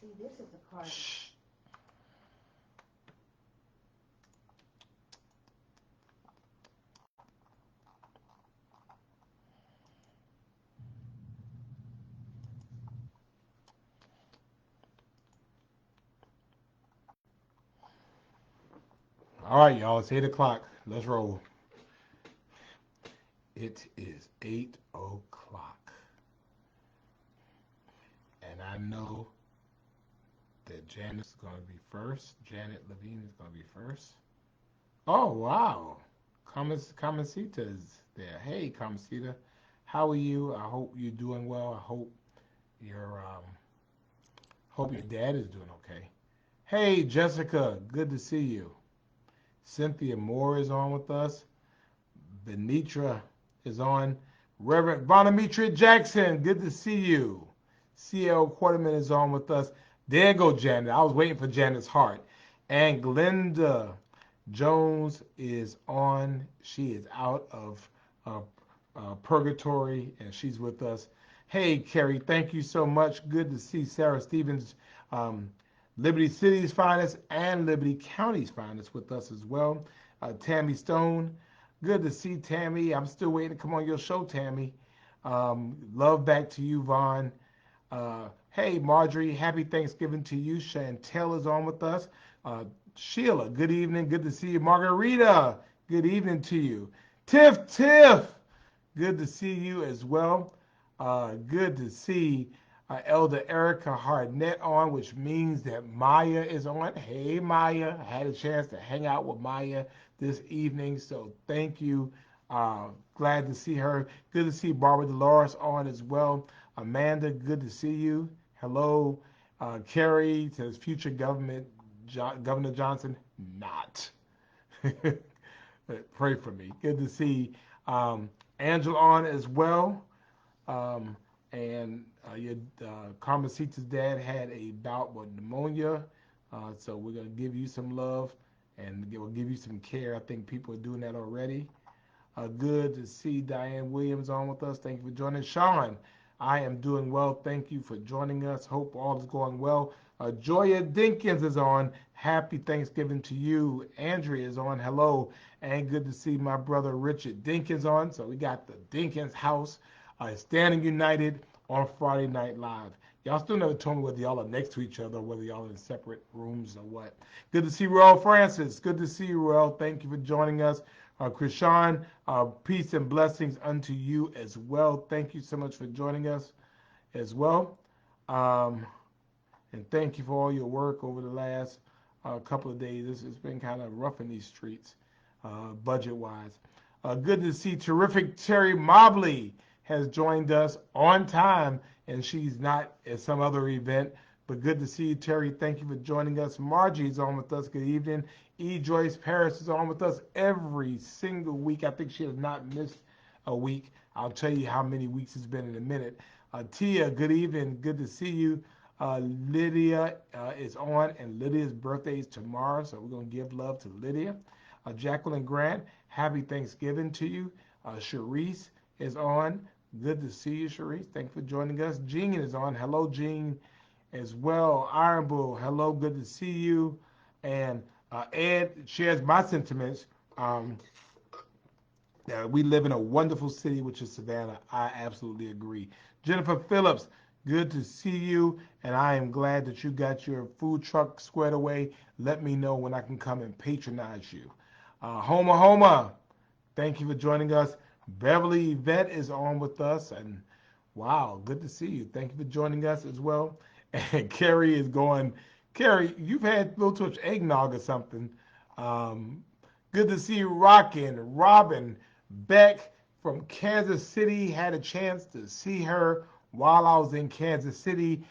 See, this is the part. Shh. All right, y'all. It's 8 o'clock. Let's roll. It is 8 o'clock, and I know that Janet's going to be first. Janet Levine is going to be first. Oh, wow. Kamasita is there. Hey, Kamasita. How are you? I hope you're doing well. I hope your dad is doing okay. Hey, Jessica. Good to see you. Cynthia Moore is on with us. Benitra is on. Reverend Bonamitri Jackson. Good to see you. CL Quarterman is on with us. There go Janet. I was waiting for Janet's heart. And Glenda Jones is on. She is out of uh, purgatory and she's with us. Hey, Carrie, thank you so much. Good to see Sarah Stevens, um, Liberty City's finest and Liberty County's finest with us as well. Tammy Stone, good to see Tammy. I'm still waiting to come on your show, Tammy. Love back to you, Vaughn. Hey, Marjorie, happy Thanksgiving to you. Chantel is on with us. Uh, Sheila, good evening. Good to see you. Margarita, good evening to you. Tiff, good to see you as well. Good to see Elder Erica Harnett on, which means that Maya is on. Hey, Maya. I had a chance to hang out with Maya this evening, so thank you. Glad to see her. Good to see Barbara Dolores on as well. Amanda, good to see you. Hello. Carrie says future Governor Johnson, not. Pray for me. Good to see Angela on as well. Um, and your Carmencita's dad had a bout with pneumonia, so we're gonna give you some love and we'll give you some care. I think people are doing that already. Good to see Diane Williams on with us. Thank you for joining. Sean, I am doing well. Thank you for joining us. Hope all is going well. Joya Dinkins is on. Happy Thanksgiving to you. Andrea is on. Hello. And good to see my brother Richard Dinkins on. So we got the Dinkins house standing united on Friday Night Live. Y'all still never told me whether y'all are next to each other or whether y'all are in separate rooms or what. Good to see Royal Francis. Good to see you, Royal. Thank you for joining us. Krishan, peace and blessings unto you as well. Thank you so much for joining us as well. Um, and thank you for all your work over the last couple of days. It's been kind of rough in these streets, budget wise. Good to see terrific Terry Mobley has joined us on time, and she's not at some other event. But good to see you, Terry. Thank you for joining us. Margie's on with us. Good evening. E. Joyce Paris is on with us every single week. I think she has not missed a week. I'll tell you how many weeks it's been in a minute. Tia, good evening. Good to see you. Lydia is on, and Lydia's birthday is tomorrow, so we're going to give love to Lydia. Jacqueline Grant, happy Thanksgiving to you. Sharice is on. Good to see you, Sharice. Thanks for joining us. Jean is on. Hello, Jean, as well. Iron Bull, hello. Good to see you. And Ed shares my sentiments. We live in a wonderful city, which is Savannah. I absolutely agree. Jennifer Phillips, good to see you, and I am glad that you got your food truck squared away. Let me know when I can come and patronize you. Homa, thank you for joining us. Beverly Yvette is on with us, and wow, good to see you. Thank you for joining us as well. And Carrie is going. Carrie, you've had a little too much eggnog or something. Um, Good to see you, Rockin'. Robin Beck from Kansas City. Had a chance to see her while I was in Kansas City,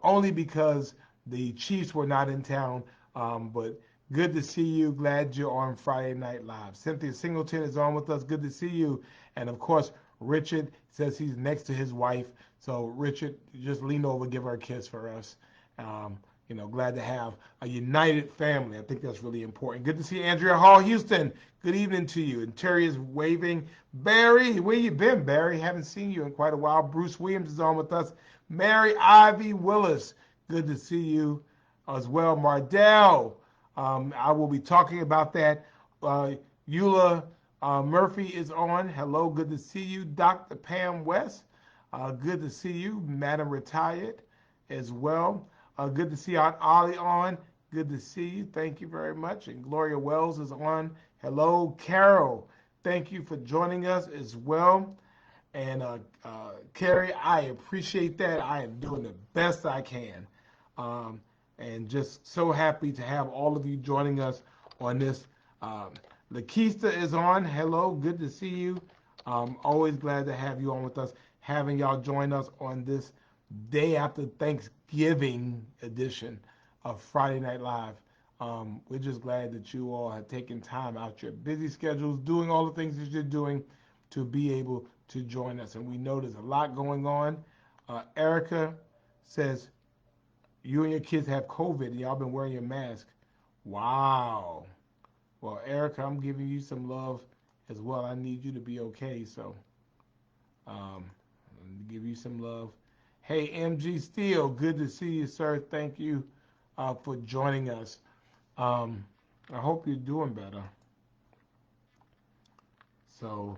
only because the Chiefs were not in town. But good to see you. Glad you're on Friday Night Live. Cynthia Singleton is on with us. Good to see you. And of course, Richard says he's next to his wife. So, Richard, just lean over, give her a kiss for us. Um, glad to have a united family. I think that's really important. Good to see Andrea Hall Houston. Good evening to you. And Terry is waving. Barry, where you been, Barry? Haven't seen you in quite a while. Bruce Williams is on with us. Mary Ivy Willis. Good to see you as well. Mardell, I will be talking about that. Eula Murphy is on. Hello, good to see you. Dr. Pam West, good to see you. Madam Retired as well. Good to see Aunt Ollie on. Good to see you. Thank you very much. And Gloria Wells is on. Hello, Carol. Thank you for joining us as well. And Carrie, I appreciate that. I am doing the best I can. Um, and just so happy to have all of you joining us on this. Lakeista is on. Hello, good to see you. Always glad to have you on with us. Having y'all join us on this day after Thanksgiving edition of Friday Night Live. We're just glad that you all have taken time out your busy schedules, doing all the things that you're doing to be able to join us. And we know there's a lot going on. Erica says, you and your kids have COVID and y'all been wearing your mask. Wow. Well, Erica, I'm giving you some love as well. I need you to be okay. So give you some love. Hey, MG Steele, good to see you, sir. Thank you for joining us. I hope you're doing better. So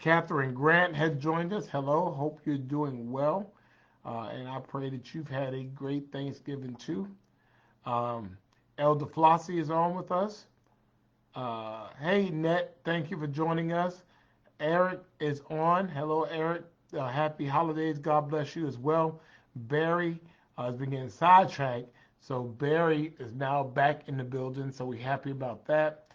Catherine Grant has joined us. Hello, hope you're doing well. And I pray that you've had a great Thanksgiving too. Elder Flossie is on with us. Hey, Net, thank you for joining us. Eric is on. Hello, Eric. Happy holidays. God bless you as well. Barry has been getting sidetracked. So Barry is now back in the building. So we're happy about that.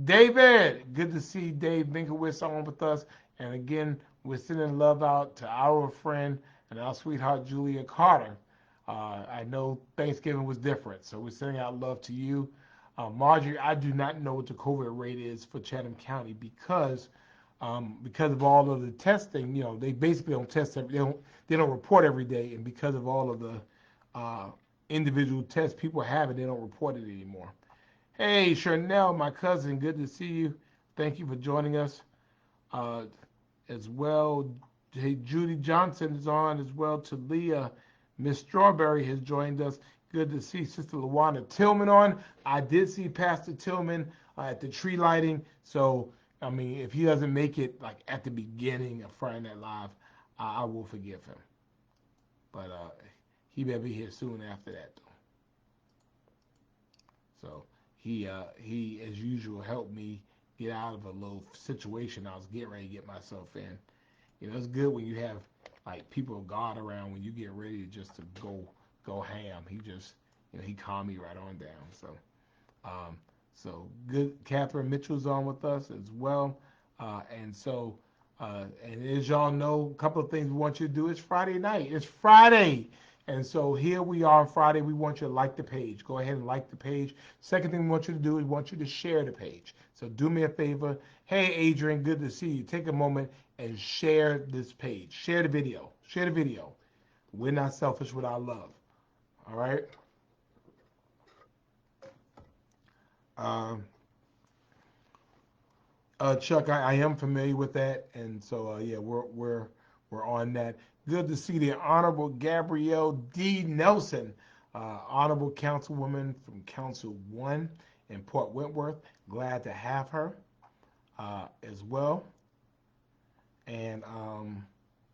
David, good to see Dave Binkowitz on with us. And again, we're sending love out to our friend and our sweetheart, Julia Carter. I know Thanksgiving was different, so we're sending out love to you. Marjorie, I do not know what the COVID rate is for Chatham County because of all of the testing. You know, they basically don't test they don't report every day, and because of all of the individual tests people have, they don't report it anymore. Hey, Chanel, my cousin, good to see you. Thank you for joining us as well. Hey, Judy Johnson is on as well. Talia, Miss Strawberry has joined us. Good to see Sister Luana Tillman on. I did see Pastor Tillman at the tree lighting. So, I mean, if he doesn't make it like at the beginning of Friday Night Live, I will forgive him. But he better be here soon after that, though. So he, as usual, helped me get out of a little situation I was getting ready to get myself in. You know, it's good when you have like people of God around when you get ready just to go ham. He just, you know, he calmed me right on down. So good. Catherine Mitchell's on with us as well, and as y'all know, a couple of things we want you to do. It's Friday night. It's Friday. And so here we are on Friday. We want you to like the page. Go ahead and like the page. Second thing we want you to do is we want you to share the page. So do me a favor. Hey, Adrian, good to see you. Take a moment and share this page. Share the video. Share the video. We're not selfish with our love. All right? Chuck, I am familiar with that, and so yeah, we're on that. Good to see the Honorable Gabrielle D. Nelson, Honorable Councilwoman from Council 1 in Port Wentworth. Glad to have her as well. And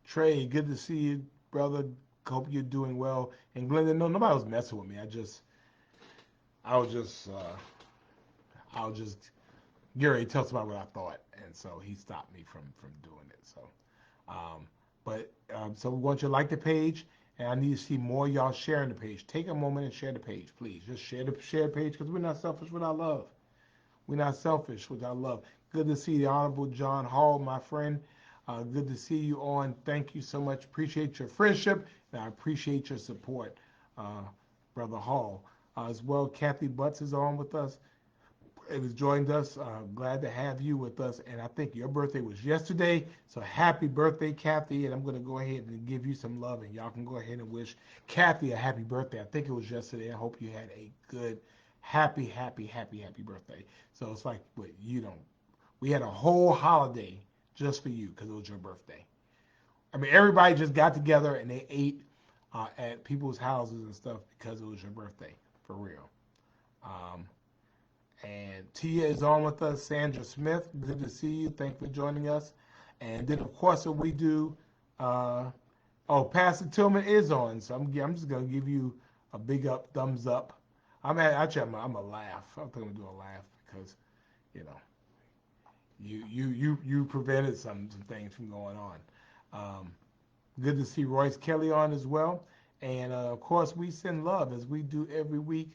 Trey, good to see you, brother. Hope you're doing well. And Glenda, no, nobody was messing with me. I was just Gary tell somebody what I thought, and so he stopped me from doing it. So, so we want you to like the page, and I need to see more of y'all sharing the page. Take a moment and share the page, please. Just share the page because we're not selfish with our love. We're not selfish with our love. Good to see the Honorable John Hall, my friend. Good to see you on. Thank you so much. Appreciate your friendship, and I appreciate your support, Brother Hall. As well, Kathy Butts is on with us. It has joined us. Glad to have you with us. And I think your birthday was yesterday. So happy birthday, Kathy. And I'm going to go ahead and give you some love. And y'all can go ahead and wish Kathy a happy birthday. I think it was yesterday. I hope you had a good, happy birthday. So it's like, we had a whole holiday just for you because it was your birthday. I mean, everybody just got together and they ate at people's houses and stuff because it was your birthday, for real. Um, and Tia is on with us. Sandra Smith, good to see you. Thank you for joining us. And then, of course, what we do, uh, oh, Pastor Tillman is on. So I'm just going to give you a big thumbs up. I'm a laugh. I'm going to do a laugh because, you know, you prevented some things from going on. Um, Good to see Royce Kelly on as well. And of course, we send love as we do every week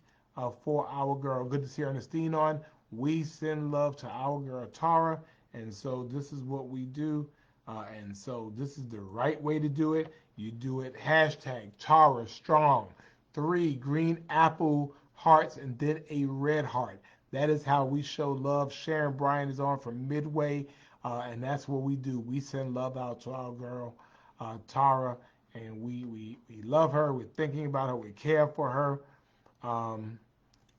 for our girl. Good to see Ernestine on. We send love to our girl Tara. And so this is what we do. And so this is the right way to do it. You do it hashtag Tara Strong. 3 green apple hearts and then a red heart. That is how we show love. Sharon Bryan is on from Midway. And that's what we do. We send love out to our girl Tara, and we love her. We're thinking about her. We care for her,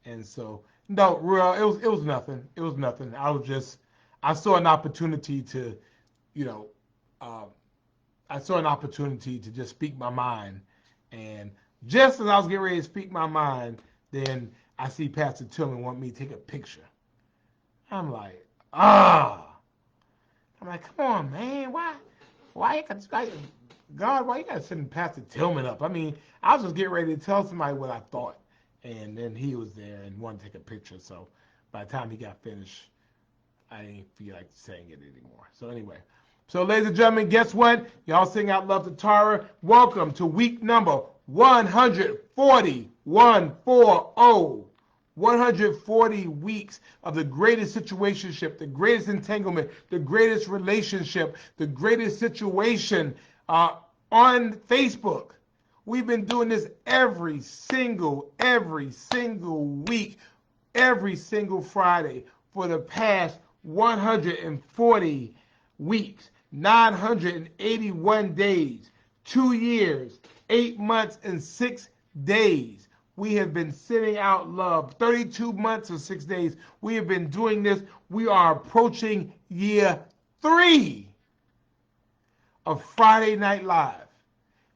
and so no, real. It was nothing. It was nothing. I saw an opportunity to, you know, uh, I saw an opportunity to just speak my mind, and just as I was getting ready to speak my mind, then I see Pastor Tillman want me to take a picture. I'm like, ah. I'm like, come on, man, why you got, God, why you got to send Pastor Tillman up? I mean, I was just getting ready to tell somebody what I thought, and then he was there and wanted to take a picture. So by the time he got finished, I didn't feel like saying it anymore. So anyway, so ladies and gentlemen, guess what? Y'all sing out love to Tara. Welcome to week number 140, 140. 140 weeks of the greatest situationship, the greatest entanglement, the greatest relationship, the greatest situation on Facebook. We've been doing this every single week, every single Friday for the past 140 weeks, 981 days, 2 years, 8 months, and 6 days. We have been sending out love. 32 months or 6 days. We have been doing this. We are approaching year 3 of Friday Night Live.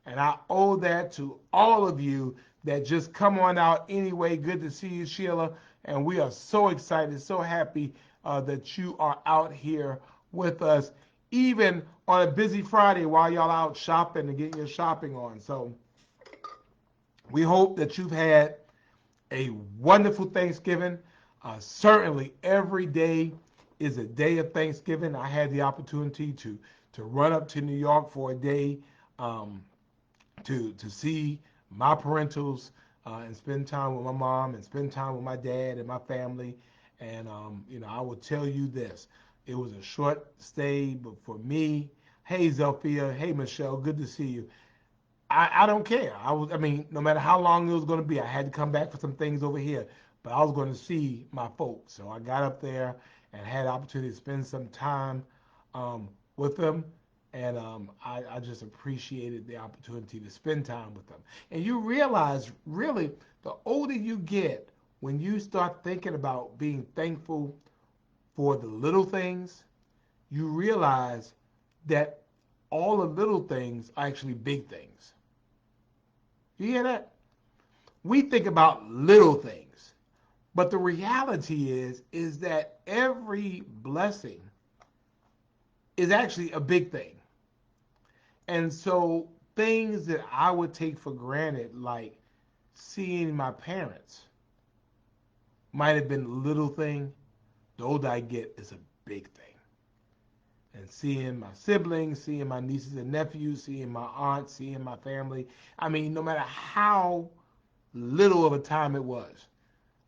And I owe that to all of you that just come on out anyway. Good to see you, Sheila. And we are so excited, so happy that you are out here with us, even on a busy Friday while y'all out shopping and getting your shopping on. So we hope that you've had a wonderful Thanksgiving. Certainly, every day is a day of Thanksgiving. I had the opportunity to run up to New York for a day to see my parentals and spend time with my mom and spend time with my dad and my family. And I will tell you this: it was a short stay, but for me, hey Zelphia, hey Michelle, good to see you. I don't care. I mean, no matter how long it was going to be, I had to come back for some things over here, but I was going to see my folks. So I got up there and had the opportunity to spend some time with them, and I just appreciated the opportunity to spend time with them. And you realize, really, the older you get, when you start thinking about being thankful for the little things, you realize that all the little things are actually big things. You hear that? We think about little things, but the reality is that every blessing is actually a big thing. And so things that I would take for granted, like seeing my parents, might have been a little thing. The older I get, it's a big thing. And seeing my siblings, seeing my nieces and nephews, seeing my aunt, seeing my family. I mean, no matter how little of a time it was,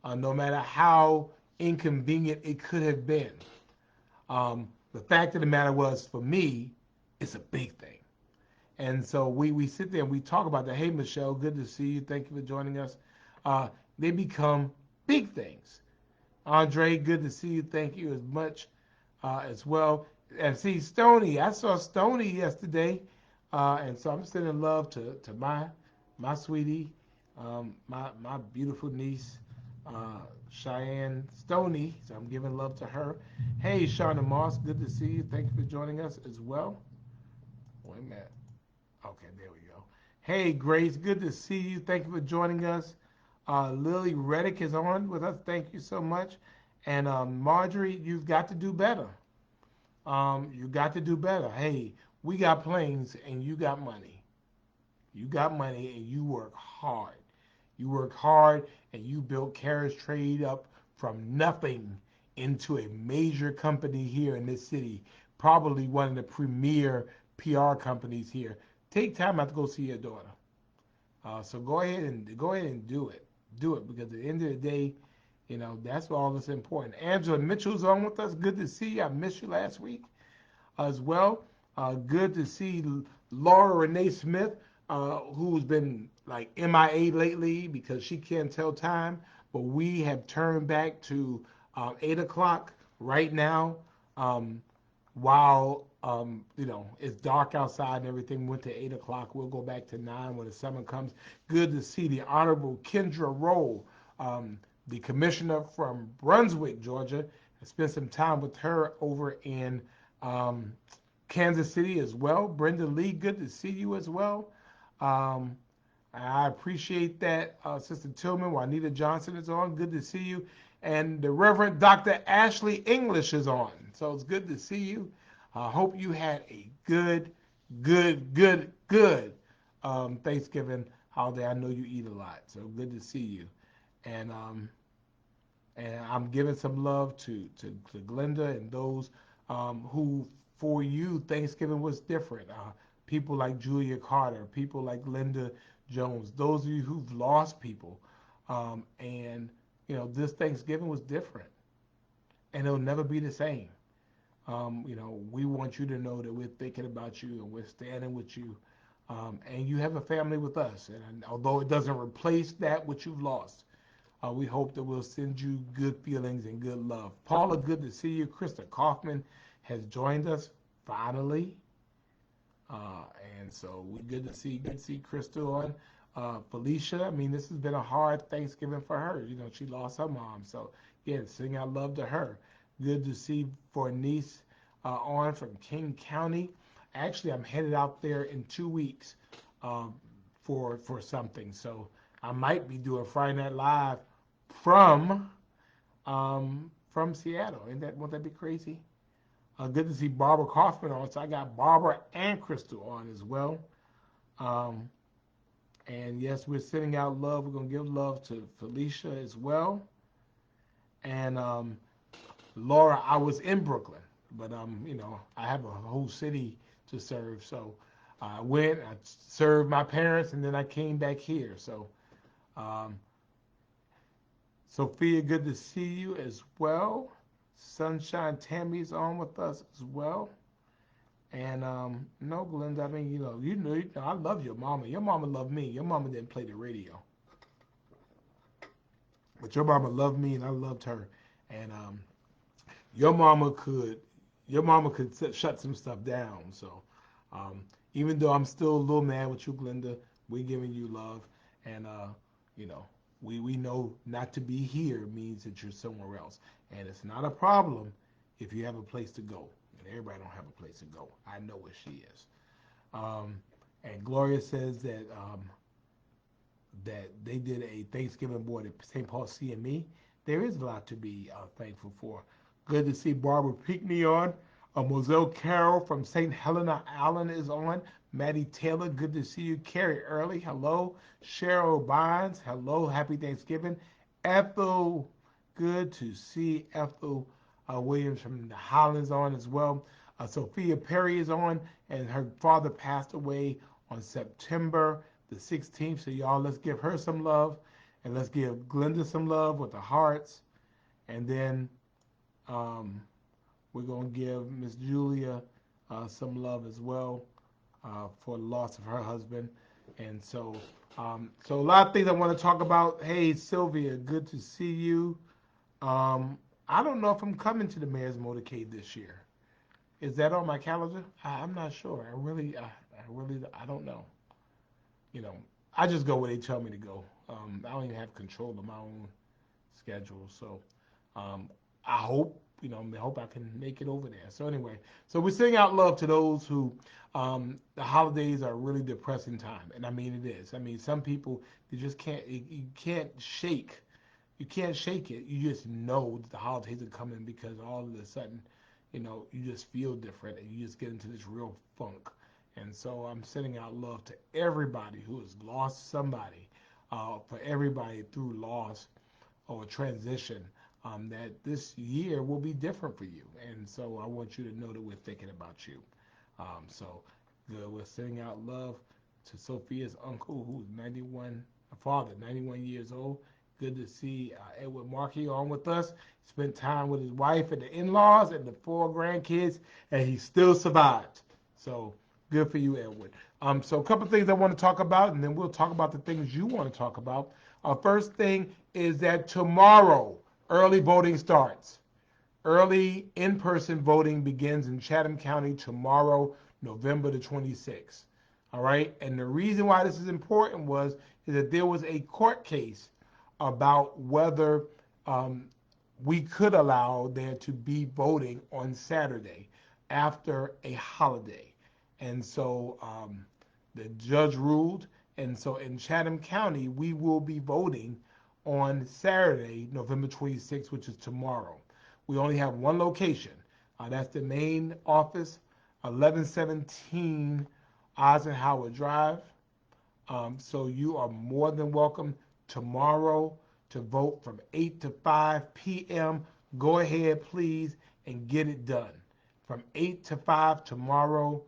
no matter how inconvenient it could have been, the fact of the matter was, for me, it's a big thing. And so we sit there and we talk about that. Hey, Michelle, good to see you. Thank you for joining us. They become big things. Andre, good to see you. Thank you as much as well. And see, Stony, I saw Stony yesterday. And so I'm sending love to my sweetie, my beautiful niece, Cheyenne Stoney. So I'm giving love to her. Hey, Shauna Moss, good to see you. Thank you for joining us as well. Wait a minute. Okay, there we go. Hey, Grace, good to see you. Thank you for joining us. Lily Reddick is on with us. Thank you so much. And Marjorie, you've got to do better. You got to do better. Hey, we got planes and you got money. You got money and you work hard. You work hard and you built Carriage Trade up from nothing into a major company here in this city, probably one of the premier PR companies here. Take time out to go see your daughter. So go ahead and do it. Do it because at the end of the day, that's all that's important. Angela Mitchell's on with us. Good to see you. I missed you last week as well. Good to see Laura Renee Smith, who's been like MIA lately because she can't tell time. But we have turned back to 8 o'clock right now. Um, while it's dark outside and everything, went to 8 o'clock. We'll go back to 9 when the summer comes. Good to see the Honorable Kendra Roll, the commissioner from Brunswick, Georgia. I spent some time with her over in um, Kansas City as well. Brenda Lee, good to see you as well. Um, I appreciate that. Sister Tillman, Juanita Johnson is on. Good to see you. And the Reverend Dr. Ashley English is on. So it's good to see you. I hope you had a good Thanksgiving holiday. I know you eat a lot, so good to see you. And I'm giving some love to Glenda and those who, for you, Thanksgiving was different. People like Julia Carter, people like Linda Jones, those of you who've lost people. And, this Thanksgiving was different, and it'll never be the same. We want you to know that we're thinking about you and we're standing with you. And you have a family with us. And although it doesn't replace that which you've lost, we hope that we'll send you good feelings and good love. Paula, good to see you. Krista Kaufman has joined us finally. Uh, and so we good to see Crystal on. Felicia, I mean, this has been a hard Thanksgiving for her. She lost her mom. So, yeah, sing out love to her. Good to see Fornice on from King County. Actually, I'm headed out there in 2 weeks um, for something. So I might be doing Friday Night Live from from Seattle. Won't that be crazy? Good to see Barbara Kaufman on. So I got Barbara and Crystal on as well. Um, and yes, we're sending out love. We're gonna give love to Felicia as well. And Laura, I was in Brooklyn, but I have a whole city to serve. So I went, I served my parents, and then I came back here. So um, Sophia, good to see you as well. Sunshine Tammy's on with us as well. And no, Glenda, I mean, I love your mama. Your mama loved me. Your mama didn't play the radio, but your mama loved me, and I loved her. And your mama could, your mama could shut some stuff down. So um, even though I'm still a little mad with you, Glenda, we're giving you love, and you know, we know not to be here means that you're somewhere else, and it's not a problem if you have a place to go. And everybody don't have a place to go. I know where she is. Um, and Gloria says that they did a Thanksgiving board at St. Paul CME. There is a lot to be thankful for. Good to see Barbara Pinckney on. Moselle Carroll from St. Helena Allen is on. Maddie Taylor, good to see you. Carrie Early, hello. Cheryl Bynes, hello. Happy Thanksgiving. Ethel, good to see Ethel Williams from the Highlands on as well. Sophia Perry is on, and her father passed away on September the 16th. So, y'all, let's give her some love, and let's give Glenda some love with the hearts. And then um, we're going to give Miss Julia some love as well for the loss of her husband. And so a lot of things I want to talk about. Hey, Sylvia, good to see you. Um, I don't know if I'm coming to the Mayor's Motorcade this year. Is that on my calendar? I'm not sure. I don't know. You know, I just go where they tell me to go. I don't even have control of my own schedule. So um, I hope I hope I can make it over there. So anyway, so we're sending out love to those who the holidays are a really depressing time, and I mean it is. I mean, some people they just can't you can't shake you can't shake it. You just know that the holidays are coming because all of a sudden, you just feel different and you just get into this real funk. And so I'm sending out love to everybody who has lost somebody, for everybody through loss or transition. That this year will be different for you, and so I want you to know that we're thinking about you. So we're sending out love to Sophia's uncle, who's 91, father, 91 years old. Good to see Edward Markey on with us. Spent time with his wife and the in-laws and the 4 grandkids, and he still survived. So good for you, Edward. So a couple things I want to talk about, and then we'll talk about the things you want to talk about. First thing is that tomorrow, early voting starts. Early in-person voting begins in Chatham County tomorrow, November the 26th. All right, and the reason why this is important is that there was a court case about whether we could allow there to be voting on Saturday after a holiday. And so the judge ruled. And so in Chatham County, we will be voting on Saturday, November 26th, which is tomorrow. We only have one location. That's the main office, 1117 Eisenhower Drive. So you are more than welcome tomorrow to vote from 8 to 5 p.m. Go ahead, please, and get it done. From 8 to 5 tomorrow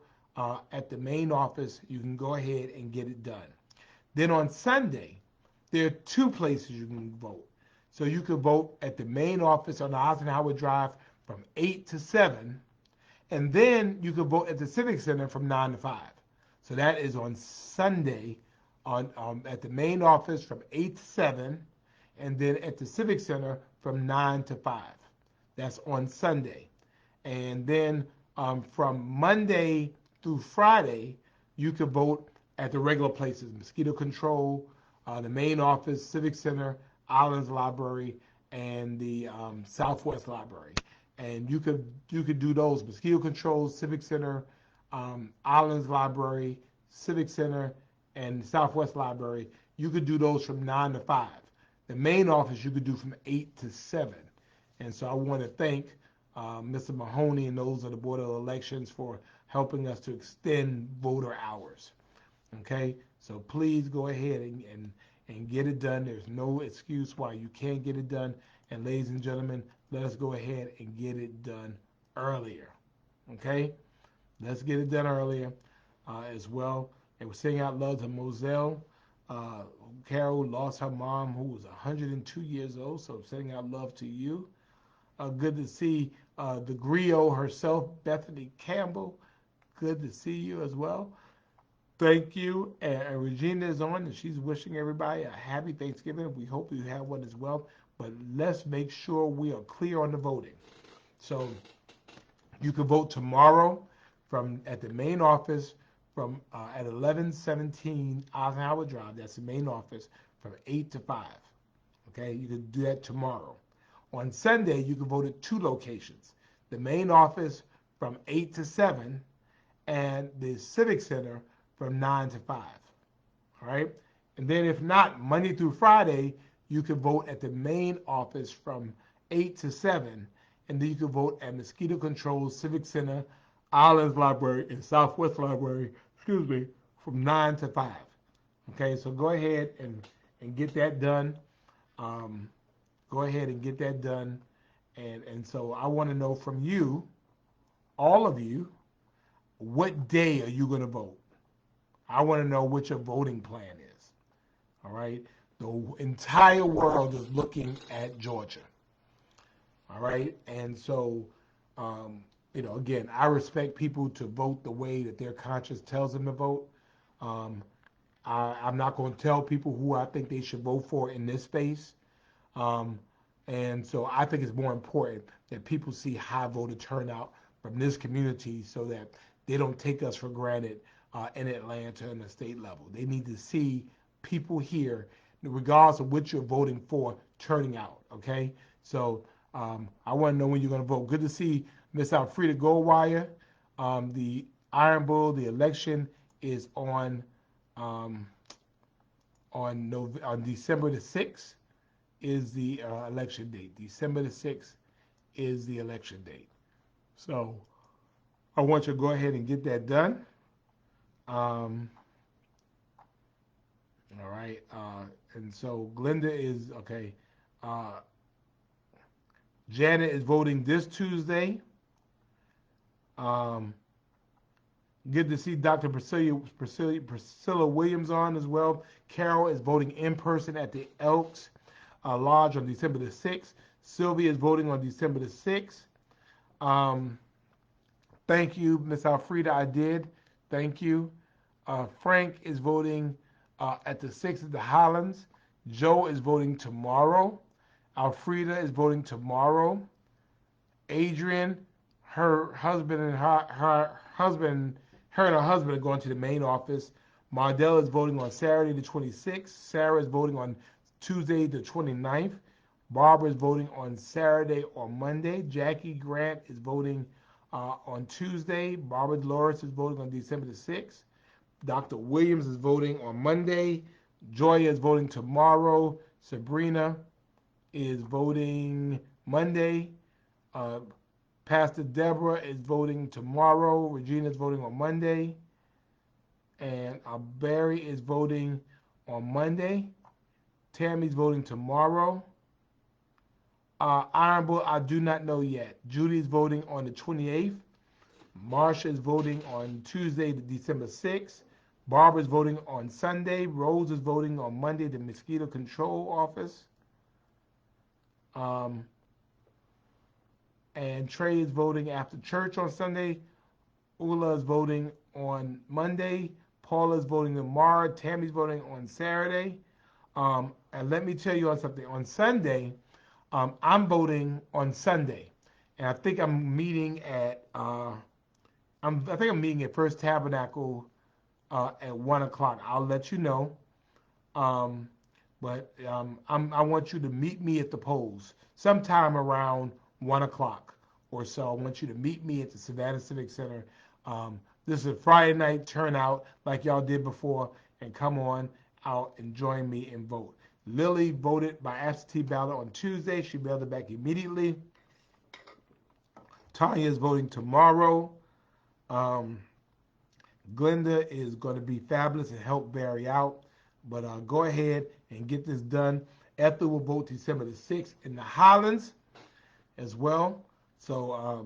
at the main office, you can go ahead and get it done. Then on Sunday, there are 2 places you can vote. So you can vote at the main office on the Eisenhower Drive from 8 to 7, and then you can vote at the Civic Center from 9 to 5. So that is on Sunday at the main office from 8 to 7, and then at the Civic Center from 9 to 5. That's on Sunday. And then from Monday through Friday, you can vote at the regular places, Mosquito Control, the main office, Civic Center, Islands Library, and the Southwest Library. And you could do those, Mosquito Control, Civic Center, Islands Library, Civic Center, and Southwest Library. You could do those from 9 to 5. The main office you could do from 8 to 7. And so I want to thank Mr. Mahoney and those of the Board of Elections for helping us to extend voter hours. Okay, so please go ahead and get it done. There's no excuse why you can't get it done. And ladies and gentlemen, let us go ahead and get it done earlier. Okay, let's get it done earlier as well. And we're sending out love to Moselle. Carol lost her mom, who was 102 years old, so sending out love to you. Good to see the griot herself, Bethany Campbell. Good to see you as well. Thank you. And Regina is on, and she's wishing everybody a happy Thanksgiving. We hope you have one as well. But let's make sure we are clear on the voting. So you can vote tomorrow at the main office at 1117 Eisenhower Drive. That's the main office from 8 to 5. Okay, you can do that tomorrow. On Sunday, you can vote at 2 locations. The main office from 8 to 7 and the Civic Center from 9 to 5. All right? And then if not, Monday through Friday, you can vote at the main office from 8 to 7, and then you can vote at Mosquito Control, Civic Center, Islands Library, and Southwest Library, from 9 to 5. Okay, so go ahead and get that done. Go ahead and get that done. And so I want to know from you, all of you, what day are you going to vote? I want to know what your voting plan is. All right? The entire world is looking at Georgia. All right? And so, again, I respect people to vote the way that their conscience tells them to vote. I'm not going to tell people who I think they should vote for in this space. And so I think it's more important that people see high voter turnout from this community so that they don't take us for granted in Atlanta and the state level. They need to see people here, regardless of what you're voting for, turning out, okay? So I want to know when you're going to vote. Good to see Miss Alfreda Goldwire. The Iron Bull, the election is um, on December the 6th is the election date. December the 6th is the election date. So I want you to go ahead and get that done. Um, all right. And so Glenda is okay. Uh, Janet is voting this Tuesday. Um, Good to see Dr. Priscilla Williams on as well. Carol is voting in person at the Elks Lodge on December the 6th. Sylvia is voting on December the 6th. Um, Thank you, Miss Alfreda. I did. Thank you. Frank is voting at the 6th at the Highlands. Joe is voting tomorrow. Alfreda is voting tomorrow. Adrian, her husband and her and her husband are going to the main office. Mardell is voting on Saturday the 26th. Sarah is voting on Tuesday the 29th. Barbara is voting on Saturday or Monday. Jackie Grant is voting on Tuesday. Barbara Dolores is voting on December the 6th. Dr. Williams is voting on Monday. Joya is voting tomorrow. Sabrina is voting Monday. Uh, Pastor Deborah is voting tomorrow. Regina is voting on Monday. And Barry is voting on Monday. Tammy's voting tomorrow. Iron Bull, I do not know yet. Judy's voting on the 28th. Marsha is voting on Tuesday, December 6th. Barbara's voting on Sunday. Rose is voting on Monday, the Mosquito Control Office. And Trey is voting after church on Sunday. Ula is voting on Monday. Paula is voting tomorrow. Tammy's voting on Saturday. And let me tell you on something. On Sunday, I'm voting on Sunday, and I think I'm meeting at I'm meeting at First Tabernacle at 1 o'clock. I'll let you know. I want you to meet me at the polls sometime around 1 o'clock or so. I want you to meet me at the Savannah Civic Center. This is a Friday night turnout like y'all did before, and come on out and join me and vote. Lily voted by absentee ballot on Tuesday. She mailed it back immediately. Tanya is voting tomorrow. Glenda is going to be fabulous and help Barry out. But go ahead and get this done. Ethel will vote December the 6th in the Highlands as well. So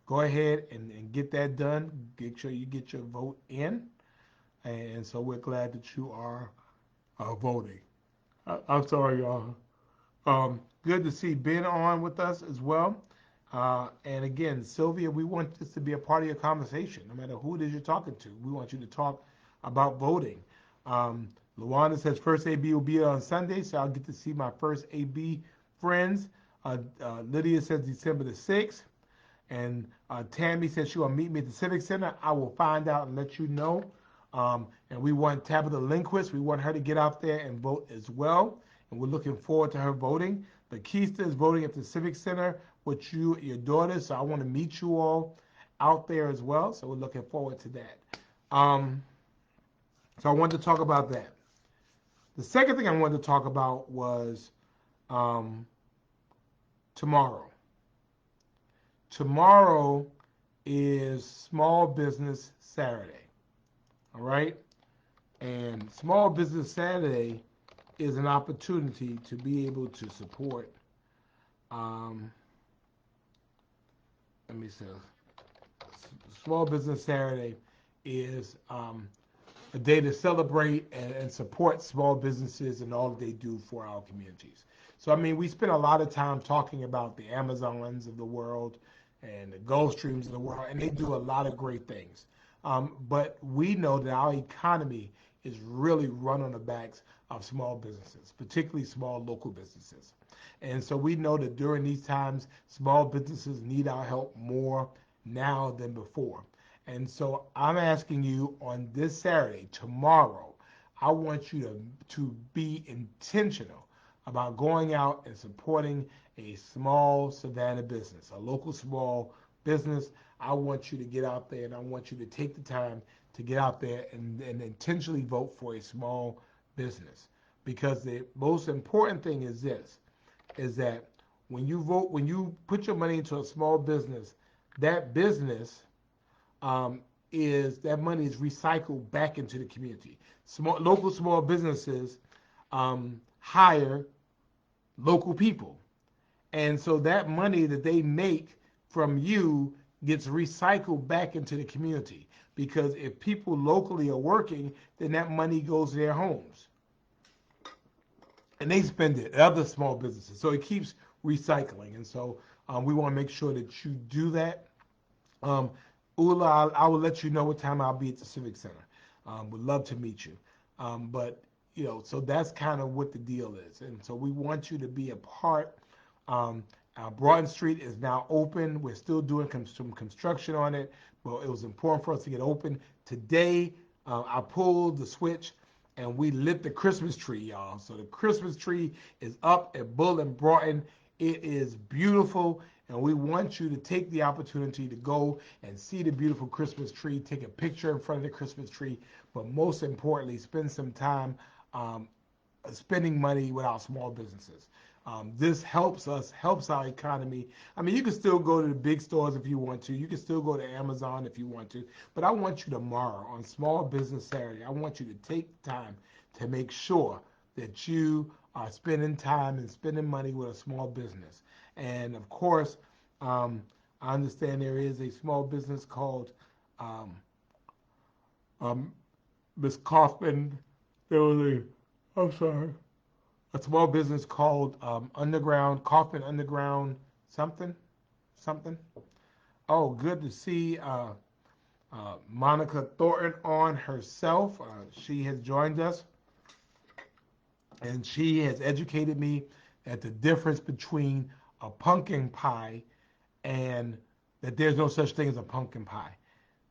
go ahead and get that done. Make sure you get your vote in. And so we're glad that you are voting. I'm sorry, y'all. Good to see Ben on with us as well. And again, Sylvia, we want this to be a part of your conversation, no matter who it is you're talking to. We want you to talk about voting. Luana says first AB will be on Sunday, so I'll get to see my first AB friends. Lydia says December the 6th. And Tammy says she will meet me at the Civic Center. I will find out and let you know. And we want Tabitha Lindquist. We want her to get out there and vote as well. And we're looking forward to her voting. But Keista is voting at the Civic Center with you, your daughter. So I want to meet you all out there as well. So we're looking forward to that. So I wanted to talk about that. The second thing I wanted to talk about was tomorrow. Tomorrow is Small Business Saturday. All right? And Small Business Saturday is an opportunity to be able to support, let me say, Small Business Saturday is a day to celebrate and support small businesses and all that they do for our communities. So, I mean, we spend a lot of time talking about the Amazons of the world and the Gulfstreams of the world, and they do a lot of great things. But we know that our economy is really run on the backs of small businesses, particularly small local businesses. And so we know that during these times, small businesses need our help more now than before. And so I'm asking you on this Saturday, tomorrow, I want you to be intentional about going out and supporting a small Savannah business, a local small business, I want you to get out there and I want you to take the time to get out there and intentionally vote for a small business. Because the most important thing is this, is that when you vote, when you put your money into a small business, that business is that money is recycled back into the community. Local small businesses hire local people, and so that money that they make from you gets recycled back into the community. Because if people locally are working, then that money goes to their homes and they spend it at other small businesses. So it keeps recycling, and so we want to make sure that you do that. Um, Ula, I will let you know what time I'll be at the Civic Center. Would love to meet you. But so that's kind of what the deal is, and so we want you to be a part. Um, Broughton Street is now open. We're still doing some construction on it, but it was important for us to get open today. I pulled the switch and we lit the Christmas tree, y'all. So the Christmas tree is up at Bull and Broughton. It is beautiful, and we want you to take the opportunity to go and see the beautiful Christmas tree, take a picture in front of the Christmas tree, but most importantly, spend some time um, spending money with our small businesses. This helps us, helps our economy. I mean, you can still go to the big stores if you want to. You can still go to Amazon if you want to. But I want you tomorrow on Small Business Saturday, I want you to take time to make sure that you are spending time and spending money with a small business. And of course, I understand there is a small business called um, um, Miss Kaufman. There was I'm sorry, a small business called Underground Kaufman Underground something something. Oh, good to see Monica Thornton on herself. She has joined us, and she has educated me at the difference between a pumpkin pie and that there's no such thing as a pumpkin pie.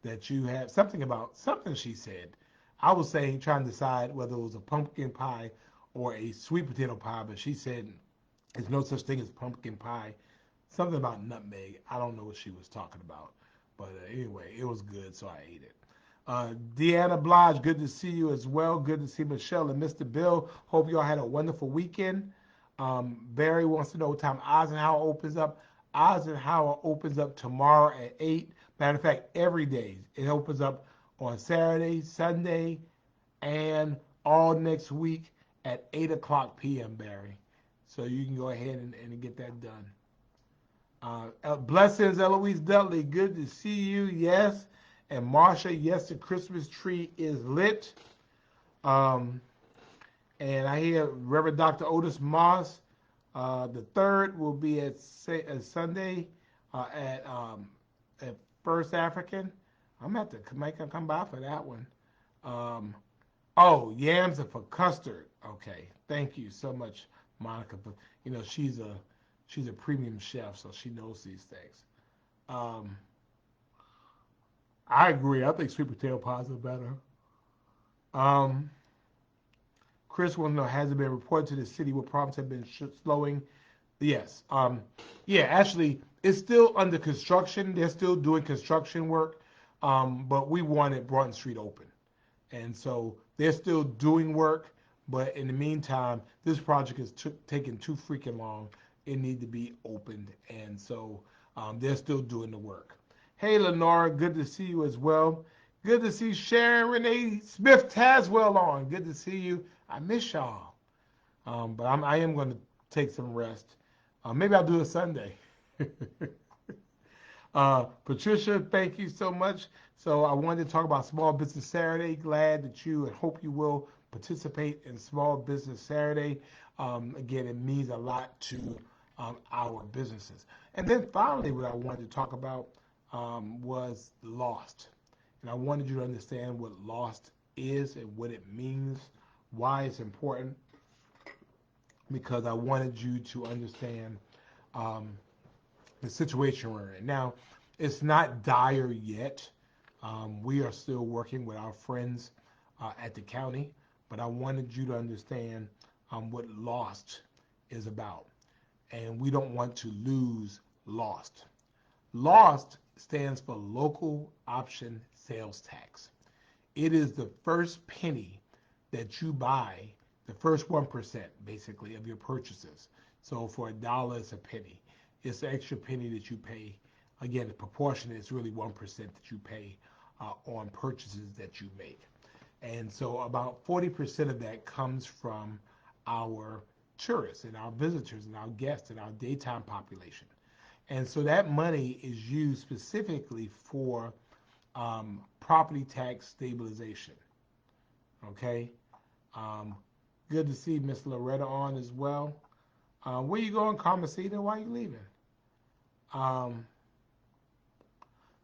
That you have something about something she said. I was saying, trying to decide whether it was a pumpkin pie or a sweet potato pie, but she said there's no such thing as pumpkin pie. Something about nutmeg. I don't know what she was talking about. But anyway, it was good, so I ate it. Deanna Blige, good to see you as well. Good to see Michelle and Mr. Bill. Hope y'all had a wonderful weekend. Barry wants to know what time Eisenhower opens up. Eisenhower opens up tomorrow at 8. Matter of fact, every day. It opens up on Saturday, Sunday, and all next week at 8 o'clock p.m., Barry. So you can go ahead and get that done. Blessings, Eloise Dudley. Good to see you. Yes. And Marsha, yes, the Christmas tree is lit. Um, and I hear Reverend Dr. Otis Moss. The third will be at Sunday at First African. I'm gonna have to make her come by for that one. Um, oh, yams are for custard. Okay, thank you so much, Monica. But she's a premium chef, so she knows these things. Um, I agree. I think sweet potato pies are better. Um, Chris wants to know, has it been reported to the city what problems have been slowing? Yes. Yeah, actually, it's still under construction. They're still doing construction work, but we wanted Broughton Street open. And so they're still doing work, but in the meantime, this project is taking too freaking long. It needs to be opened, and so they're still doing the work. Hey, Lenora, good to see you as well. Good to see Sharon Renee Smith Taswell on. Good to see you. I miss y'all, but I am going to take some rest. Maybe I'll do it Sunday. Patricia, thank you so much. So I wanted to talk about Small Business Saturday. Glad that you and hope you will participate in Small Business Saturday. Again, it means a lot to our businesses. And then finally, what I wanted to talk about was Lost. And I wanted you to understand what Lost is and what it means, why it's important, because I wanted you to understand um, the situation we're in. Now, it's not dire yet. We are still working with our friends at the county, but I wanted you to understand what Lost is about. and we don't want to lose LOST. LOST stands for Local Option Sales Tax. It is the first penny that you buy, the first 1% basically of your purchases. So for $1, it's a penny. It's the extra penny that you pay. Again, the proportion is really 1% that you pay on purchases that you make. And so about 40% of that comes from our tourists and our visitors and our guests and our daytime population. And so that money is used specifically for property tax stabilization. Okay. Good to see Miss Loretta on as well. Where you going, Carmencita? Why are you leaving?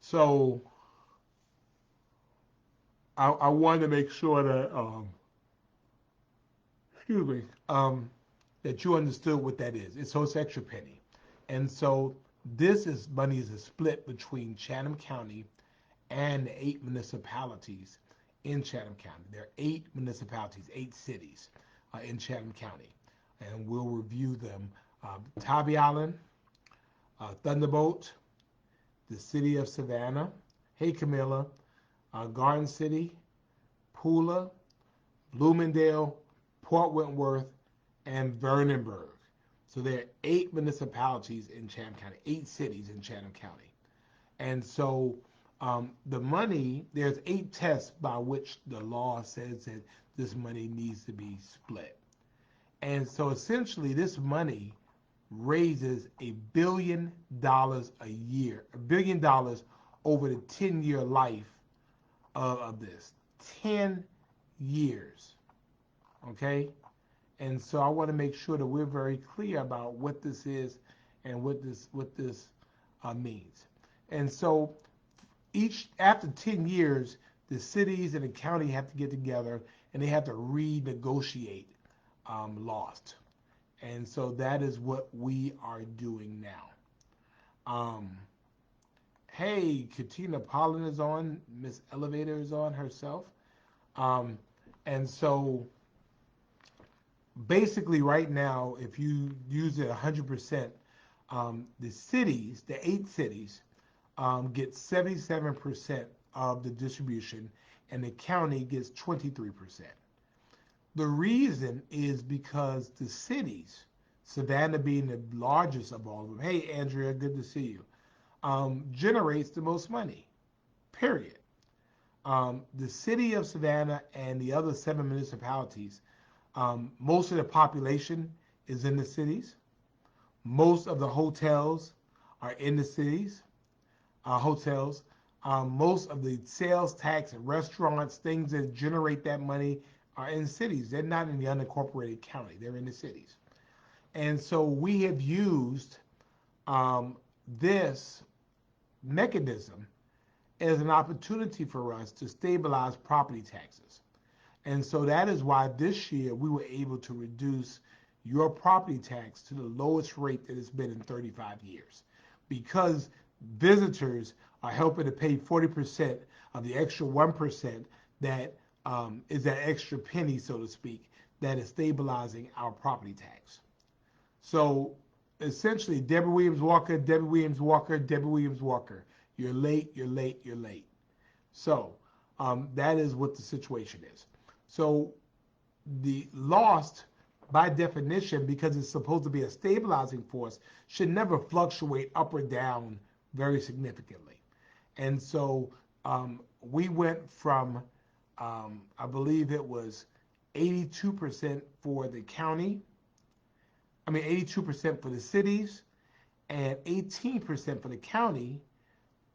So I wanted to make sure that excuse me, that you understood what that is. So it's extra penny, and so this is money is a split between Chatham County and the 8 municipalities in Chatham County. There are 8 municipalities, 8 cities in Chatham County, and we'll review them. Tybee Island, Thunderbolt, the city of Savannah, hey Camilla, Garden City, Poola, Bloomingdale, Port Wentworth, and Vernonburg. So there are 8 municipalities in Chatham County, 8 cities in Chatham County. And so the money, there's 8 tests by which the law says that this money needs to be split. And so essentially this money raises $1 billion a year, $1 billion over the 10-year life of this. 10 years. Okay? And so I want to make sure that we're very clear about what this is and what this means. And so after 10 years, the cities and the county have to get together and they have to renegotiate LOST. And so that is what we are doing now. Hey, Katina Pollen is on. Miss Elevator is on herself. And so basically right now, if you use it 100%, the cities, the 8 cities, get 77% of the distribution and the county gets 23%. The reason is because the cities, Savannah being the largest of all of them, hey Andrea, good to see you, generates the most money, period. The city of Savannah and the other 7 municipalities, most of the population is in the cities. Most of the hotels are in the cities, hotels. Most of the sales tax and restaurants, things that generate that money are in cities. They're not in the unincorporated county. They're in the cities. And so we have used this mechanism as an opportunity for us to stabilize property taxes. And so that is why this year we were able to reduce your property tax to the lowest rate that it's been in 35 years. Because visitors are helping to pay 40% of the extra 1% that is that extra penny, so to speak, that is stabilizing our property tax. So essentially, Debbie Williams Walker, Debbie Williams Walker, Debbie Williams Walker. You're late, you're late, you're late. So that is what the situation is. So the LOST, by definition, because it's supposed to be a stabilizing force, should never fluctuate up or down very significantly. And so we went from, I believe it was 82% for the county, 82% for the cities, and 18% for the county,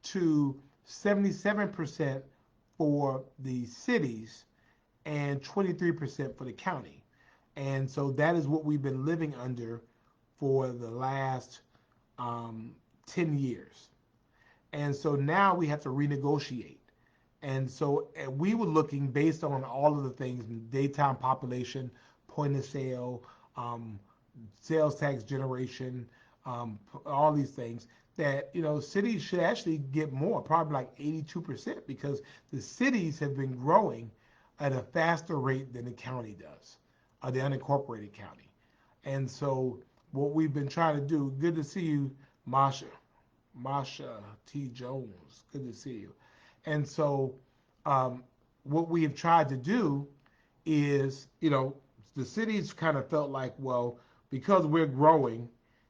to 77% for the cities and 23% for the county. And so that is what we've been living under for the last 10 years. And so now we have to renegotiate. And so we were looking based on all of the things, daytime population, point of sale, sales tax generation, all these things, that cities should actually get more, probably like 82%, because the cities have been growing at a faster rate than the county does, or the unincorporated county. And so what we've been trying to do. Good to see you, Masha. Masha T. Jones. Good to see you. And so, um, what we have tried to do is, the cities kind of felt like, well, because we're growing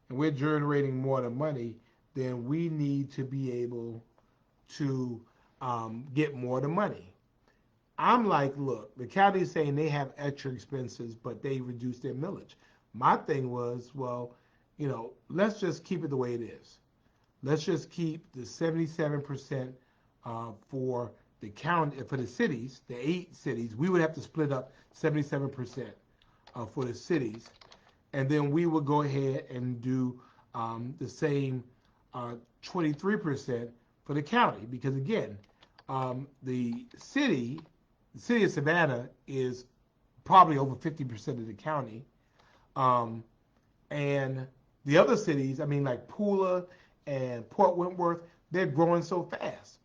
and we're generating more than money, then we need to be able to get more than money. I'm like, look, the county's saying they have extra expenses, but they reduced their millage. My thing was, well, let's just keep it the way it is. Let's just keep the 77% for the county, for the cities, the 8 cities. We would have to split up 77% for the cities, and then we would go ahead and do the same 23% for the county, because again, the city of Savannah is probably over 50% of the county, um, and the other cities, I mean, like Pula and Port Wentworth, they're growing so fast.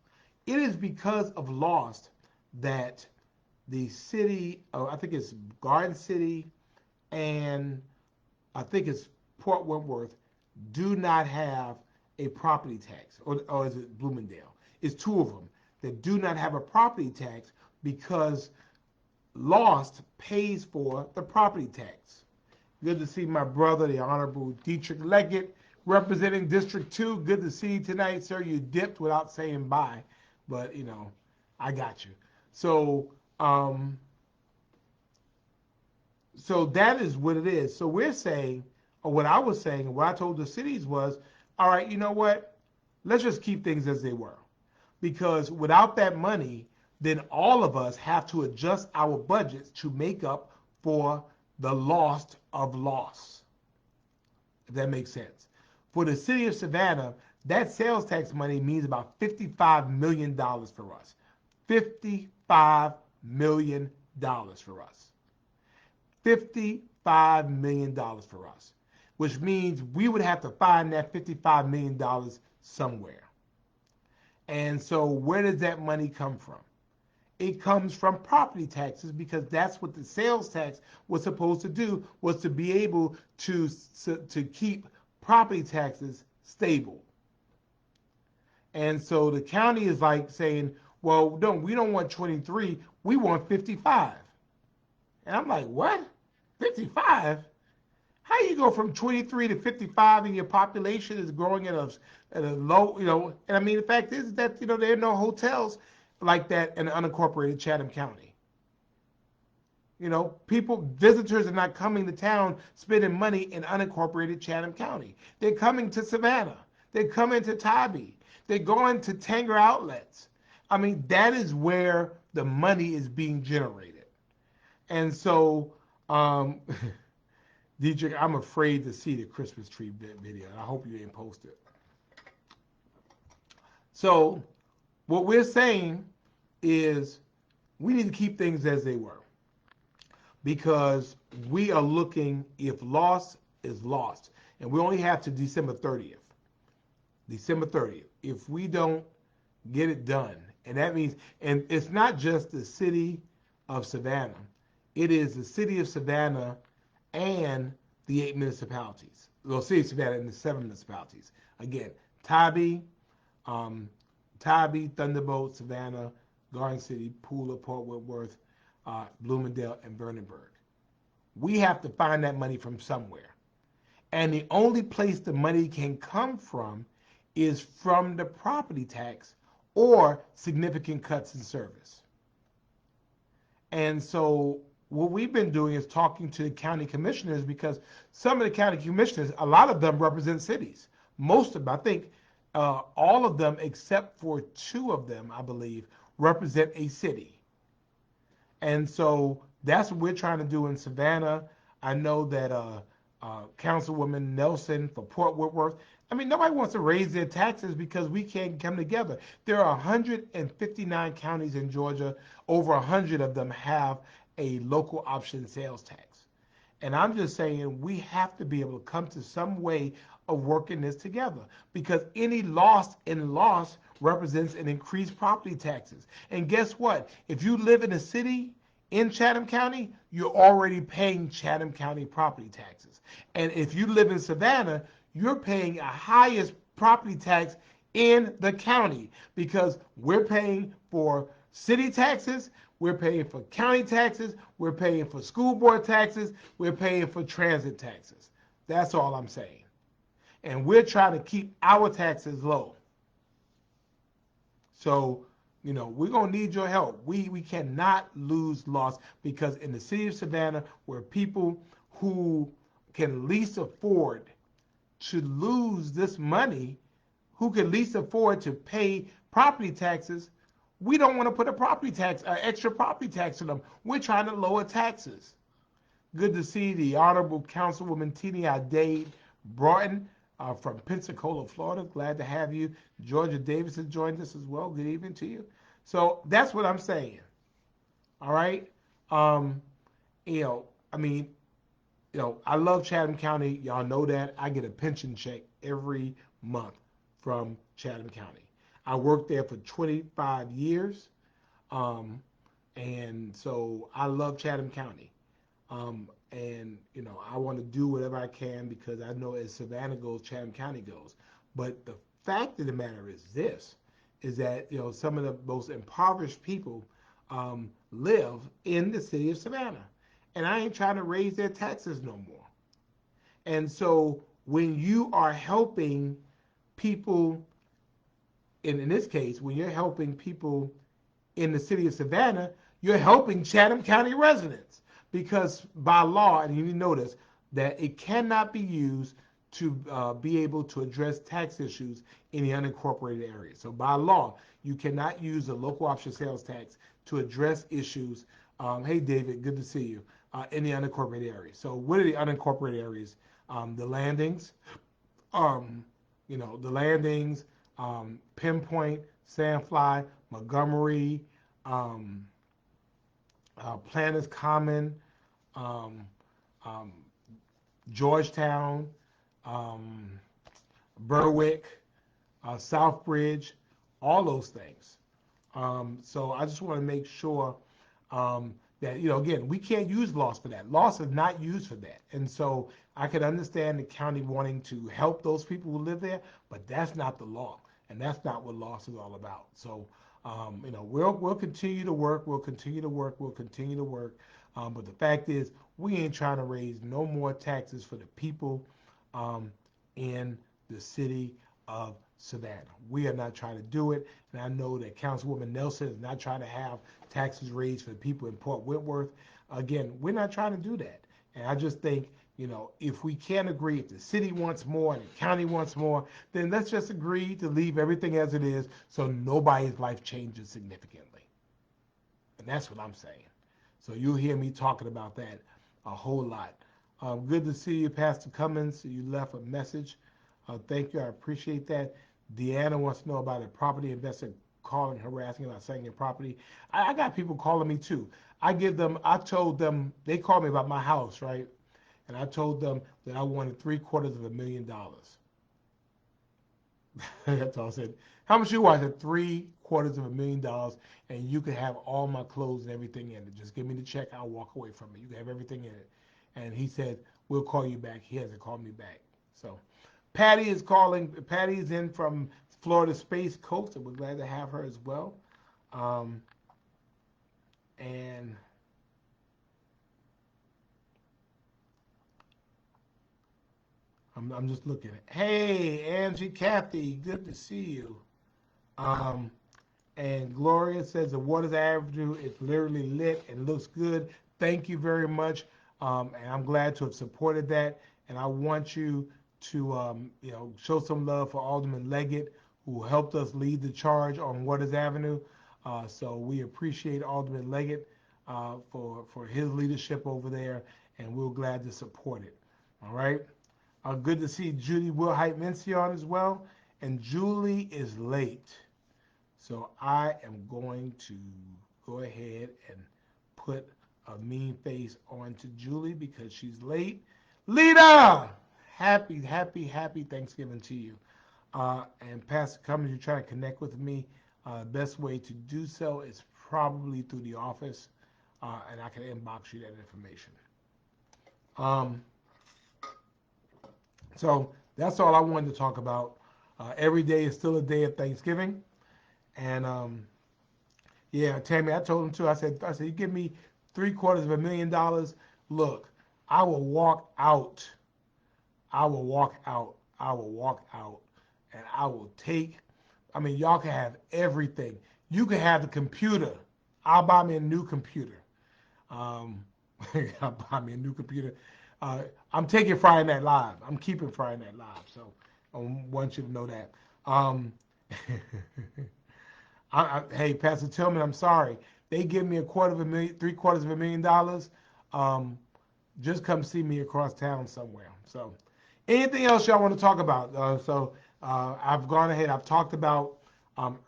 It is because of Lost that the city, I think it's Garden City, and I think it's Port Wentworth, do not have a property tax, or is it Bloomingdale? It's two of them that do not have a property tax because Lost pays for the property tax. Good to see my brother, the Honorable Dietrich Leggett, representing District 2. Good to see you tonight, sir. You dipped without saying bye, but, I got you. So, so that is what it is. So we're saying, or what I was saying, what I told the cities was, all right, you know what? Let's just keep things as they were. Because without that money, then all of us have to adjust our budgets to make up for the loss of loss. If that makes sense. For the city of Savannah, that sales tax money means about $55 million for us. $55 million for us. $55 million for us, which means we would have to find that $55 million somewhere. And so where does that money come from? It comes from property taxes, because that's what the sales tax was supposed to do, was to be able to keep property taxes stable. And so the county is like saying, well, no, we don't want 23, we want 55. And I'm like, what? 55? How you go from 23 to 55 and your population is growing at a low, and I mean, the fact is that, there are no hotels like that in unincorporated Chatham County. Visitors are not coming to town spending money in unincorporated Chatham County. They're coming to Savannah. They're coming to Tybee. They're going to Tanger outlets. I mean, that is where the money is being generated. And so, Dietrich, I'm afraid to see the Christmas tree video. I hope you didn't post it. So, what we're saying is we need to keep things as they were, because we are looking, if lost is lost, and we only have to December 30th. December 30th. If we don't get it done, and that means, and it's not just the city of Savannah, it is the city of Savannah and the 8 municipalities. Well, city of Savannah and the 7 municipalities. Again, Tybee, Thunderbolt, Savannah, Garden City, Pula, Port Wentworth, Bloomingdale, and Vernon-Burg. We have to find that money from somewhere. And the only place the money can come from is from the property tax or significant cuts in service. And so what we've been doing is talking to the county commissioners, because some of the county commissioners, a lot of them represent cities. Most of them, I think all of them except for 2 of them, I believe, represent a city. And so that's what we're trying to do in Savannah. I know that Councilwoman Nelson for Port Wentworth, I mean, nobody wants to raise their taxes because we can't come together. There are 159 counties in Georgia. Over 100 of them have a local option sales tax. And I'm just saying we have to be able to come to some way of working this together, because any loss in loss represents an increased property taxes. And guess what? If you live in a city, in Chatham County, you're already paying Chatham County property taxes. And if you live in Savannah, you're paying a highest property tax in the county because we're paying for city taxes, we're paying for county taxes, we're paying for school board taxes, we're paying for transit taxes. That's all I'm saying. And we're trying to keep our taxes low. So, we're going to need your help. We cannot lose loss because in the city of Savannah, where people who can least afford to lose this money, who can least afford to pay property taxes, we don't want to put a property tax, an extra property tax on them. We're trying to lower taxes. Good to see the Honorable Councilwoman Teeny Adair Broughton from Pensacola, Florida. Glad to have you. Georgia Davis has joined us as well. Good evening to you. So that's what I'm saying. All right. I love Chatham County. Y'all know that. I get a pension check every month from Chatham County. I worked there for 25 years. And so I love Chatham County. I want to do whatever I can because I know as Savannah goes, Chatham County goes. But the fact of the matter is this, is that, some of the most impoverished people live in the city of Savannah. And I ain't trying to raise their taxes no more. And so when you are helping people, in this case, when you're helping people in the city of Savannah, you're helping Chatham County residents. Because by law, and you notice that it cannot be used to be able to address tax issues in the unincorporated area. So by law, you cannot use the local option sales tax to address issues. Hey, David, good to see you, in the unincorporated area. So what are the unincorporated areas? The landings, Pinpoint, Sandfly, Montgomery, Planters Common, Georgetown, Berwick, Southbridge, all those things. So I just want to make sure that, again, we can't use loss for that. Loss is not used for that. And so I can understand the county wanting to help those people who live there, but that's not the law. And that's not what loss is all about. So, we'll continue to work. We'll continue to work. We'll continue to work. But the fact is, we ain't trying to raise no more taxes for the people in the city of Savannah. We are not trying to do it. And I know that Councilwoman Nelson is not trying to have taxes raised for the people in Port Whitworth. Again, we're not trying to do that. And I just think, if we can't agree, if the city wants more and the county wants more, then let's just agree to leave everything as it is so nobody's life changes significantly. And that's what I'm saying. So you'll hear me talking about that a whole lot. Good to see you, Pastor Cummins. You left a message. Thank you. I appreciate that. Deanna wants to know about a property investor calling, harassing about selling your property. I got people calling me too. I told them, they called me about my house, right? And I told them that I wanted $750,000. That's all I said. How much you want? I said $750,000, and you can have all my clothes and everything in it. Just give me the check, I'll walk away from it. You can have everything in it. And he said, we'll call you back. He hasn't called me back. So Patty is calling. Patty is in from Florida Space Coast, and we're glad to have her as well. And I'm just looking at. Hey, Angie, Kathy, good to see you. And Gloria says the Waters Avenue is literally lit and looks good. Thank you very much. And I'm glad to have supported that. And I want you to, show some love for Alderman Leggett, who helped us lead the charge on Waters Avenue. So we appreciate Alderman Leggett for his leadership over there, and we're glad to support it. All right. Good to see Judy Wilhite-Mencion as well. And Julie is late. So I am going to go ahead and put a mean face onto Julie because she's late. Lita! Happy Thanksgiving to you. And Pastor Cummins, you're trying to connect with me. Best way to do so is probably through the office. and I can inbox you that information. Um, so that's all I wanted to talk about. Every day is still a day of Thanksgiving, and yeah, Tammy, I told him too. I said, you give me $750,000. Look, I will walk out. I will walk out. I will walk out, and I will take. I mean, y'all can have everything. You can have the computer. I'll buy me a new computer. Um, I'll buy me a new computer. Uh, I'm taking Friday Night Live. I'm keeping Friday Night Live. So I want you to know that. Um, hey, Pastor Tillman, I'm sorry. They give me $750,000. Um, just come see me across town somewhere. So, anything else y'all want to talk about? I've gone ahead. I've talked about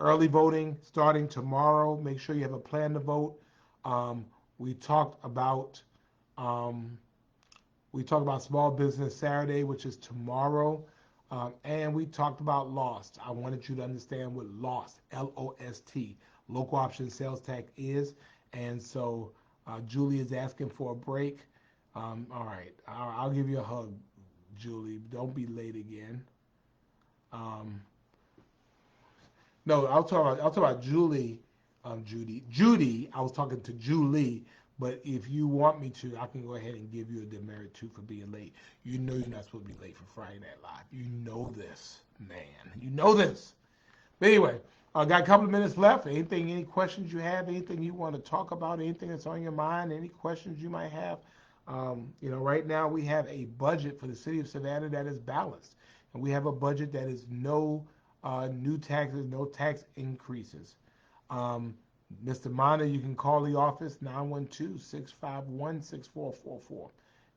early voting starting tomorrow. Make sure you have a plan to vote. Um, we talked about um, Small Business Saturday, which is tomorrow. And we talked about Lost. I wanted you to understand what Lost, Lost, local option sales tax is. And so Julie is asking for a break. All right, I'll give you a hug, Julie. Don't be late again. Um, no, I'll talk about Julie, Judy. I was talking to Julie, but if you want me to, I can go ahead and give you a demerit too for being late. You know you're not supposed to be late for Friday Night Live. You know this, man. You know this. But anyway, I got a couple of minutes left. Any questions you have, anything you want to talk about, anything that's on your mind, any questions you might have. Right now we have a budget for the city of Savannah that is balanced, and we have a budget that is no new taxes, no tax increases. Um, Mr. Mana, you can call the office 912-651-6444.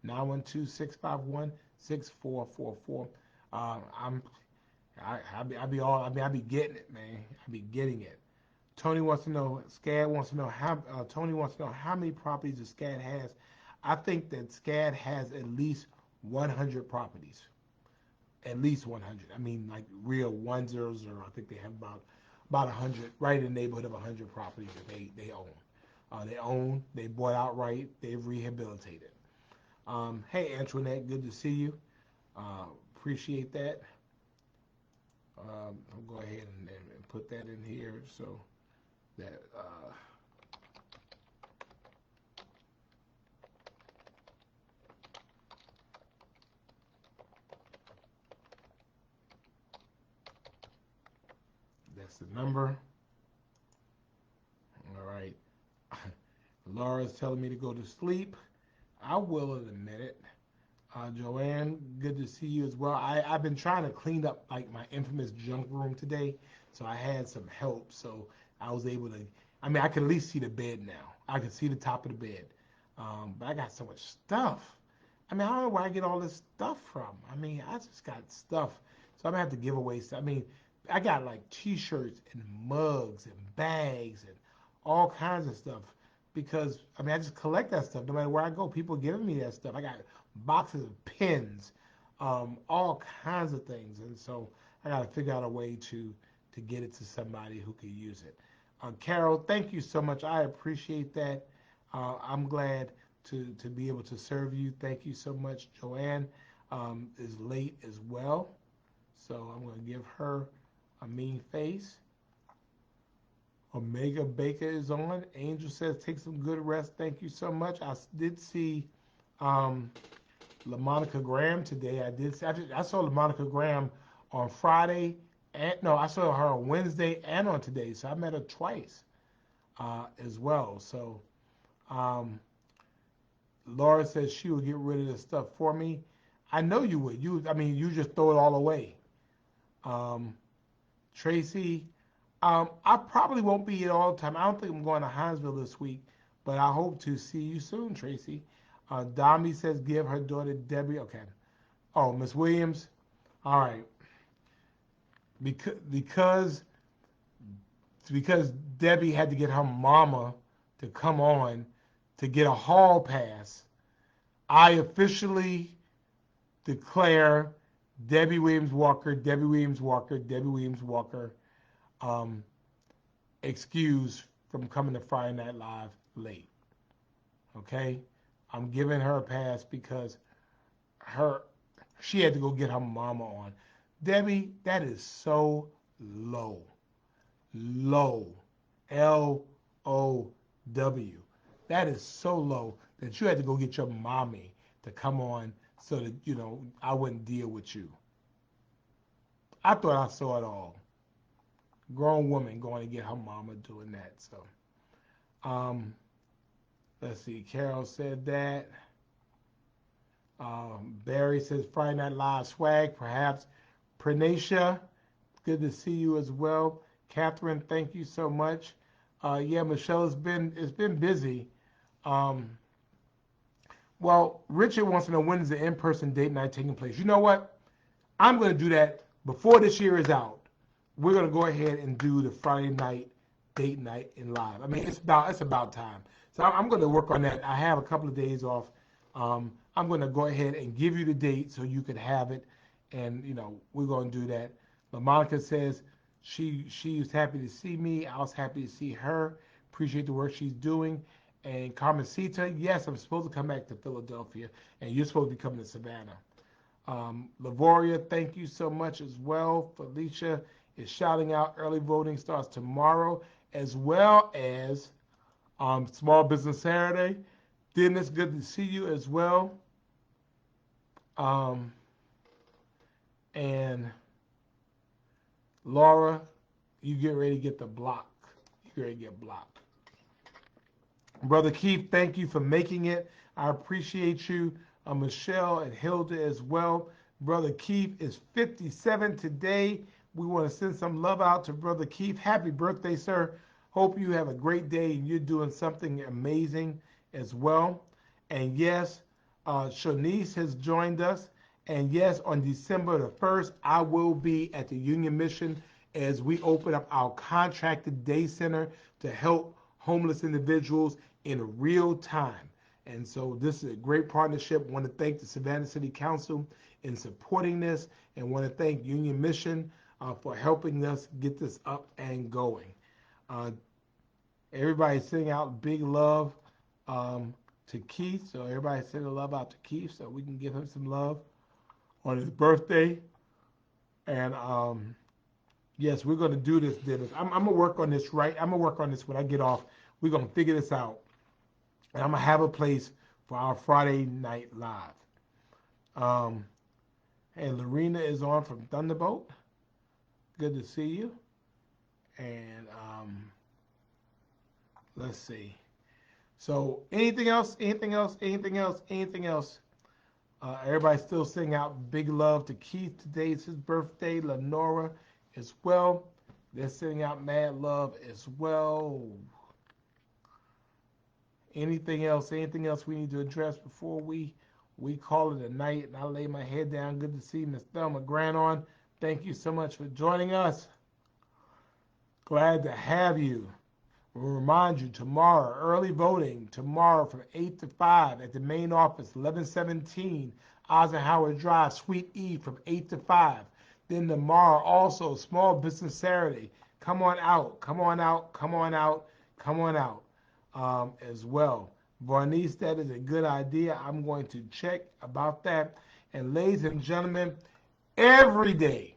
912-651-6444. I'm I be getting it, man. I be getting it. Tony wants to know. SCAD wants to know how. Tony wants to know how many properties the SCAD has. I think that SCAD has at least 100 properties. At least 100. I mean, like real 100. I think they have about 100, right in the neighborhood of 100 properties that they own. They bought outright. They've rehabilitated. Hey, Antoinette, good to see you. Appreciate that. I'll go ahead and put that in here so that that's the number. All right. Laura's telling me to go to sleep. I will in a minute. Joanne, good to see you as well. I've been trying to clean up like my infamous junk room today, so I had some help. So I was able to. I mean, I can at least see the bed now. I can see the top of the bed, but I got so much stuff. I mean, I don't know where I get all this stuff from. I mean, I just got stuff, so I'm gonna have to give away stuff. I mean, I got like T-shirts and mugs and bags and all kinds of stuff because I mean, I just collect that stuff. No matter where I go, people are giving me that stuff. I got boxes of pins, all kinds of things, and so I got to figure out a way to get it to somebody who can use it. Carol, thank you so much. I appreciate that. I'm glad to be able to serve you. Thank you so much. Joanne is late as well, so I'm going to give her a mean face. Omega Baker is on. Angel says take some good rest. Thank you so much. I did see um, LaMonica Graham today. I saw LaMonica Graham on Friday, and no, I saw her on Wednesday and on today. So I met her twice as well. So um, Laura says she will get rid of the stuff for me. I know you would. I mean, you just throw it all away. Um, Tracy, I probably won't be here all the time. I don't think I'm going to Hinesville this week, but I hope to see you soon, Tracy. Dami says give her daughter Debbie. Okay. Oh, Miss Williams. All right. Because because Debbie had to get her mama to come on to get a hall pass, I officially declare Debbie Williams Walker, Debbie Williams Walker, Debbie Williams Walker, um, excused from coming to Friday Night Live late. Okay, I'm giving her a pass because her she had to go get her mama on. Debbie, that is so low, low, LOW. That is so low that you had to go get your mommy to come on so that I wouldn't deal with you. I thought I saw it all. Grown woman going to get her mama doing that. So, um, let's see. Carol said that. Barry says Friday Night Live swag, perhaps. Prenacia, good to see you as well. Catherine, thank you so much. Yeah, Michelle, it's been busy. Um, well, Richard wants to know when is the in-person date night taking place. You know what? I'm going to do that before this year is out. We're going to go ahead and do the Friday night date night in live. I mean, it's about time. So I'm going to work on that. I have a couple of days off. I'm going to go ahead and give you the date so you can have it, and we're going to do that. LaMonica says she was happy to see me. I was happy to see her. Appreciate the work she's doing. And Carmencita, yes, I'm supposed to come back to Philadelphia, and you're supposed to be coming to Savannah. Lavoria, thank you so much as well. Felicia is shouting out early voting starts tomorrow, as well as Small Business Saturday. Dennis, good to see you as well. Um, and Laura, you get ready to get the block. You get ready to get blocked. Brother Keith, thank you for making it. I appreciate you. Michelle and Hilda as well. Brother Keith is 57 today. We want to send some love out to Brother Keith. Happy birthday, sir. Hope you have a great day and you're doing something amazing as well. And yes, Shanice has joined us. And yes, on December the 1st, I will be at the Union Mission as we open up our contracted day center to help homeless individuals in real time. And so this is a great partnership. I want to thank the Savannah City Council in supporting this, and want to thank Union Mission for helping us get this up and going. Uh, Everybody sending out big love to Keith. So everybody sending love out to Keith so we can give him some love on his birthday. And yes, we're going to do this, Dennis. I'm going to work on this, right? I'm going to work on this when I get off. We're going to figure this out. And I'm going to have a place for our Friday night live. And Lorena is on from Thunderbolt. Good to see you. And let's see. So anything else? Anything else? Anything else? Anything else? Everybody's still sending out big love to Keith. Today is his birthday. Lenora as well. They're sending out mad love as well. Anything else? Anything else we need to address before we call it a night? And I lay my head down. Good to see Miss Thelma Grant on. Thank you so much for joining us. Glad to have you. We'll remind you tomorrow, early voting, tomorrow from 8 to 5 at the main office, 1117 Eisenhower Drive, Suite E from 8 to 5. Then tomorrow also, Small Business Saturday. Come on out, come on out, come on out, come on out as well. Bernice, that is a good idea. I'm going to check about that. And ladies and gentlemen, every day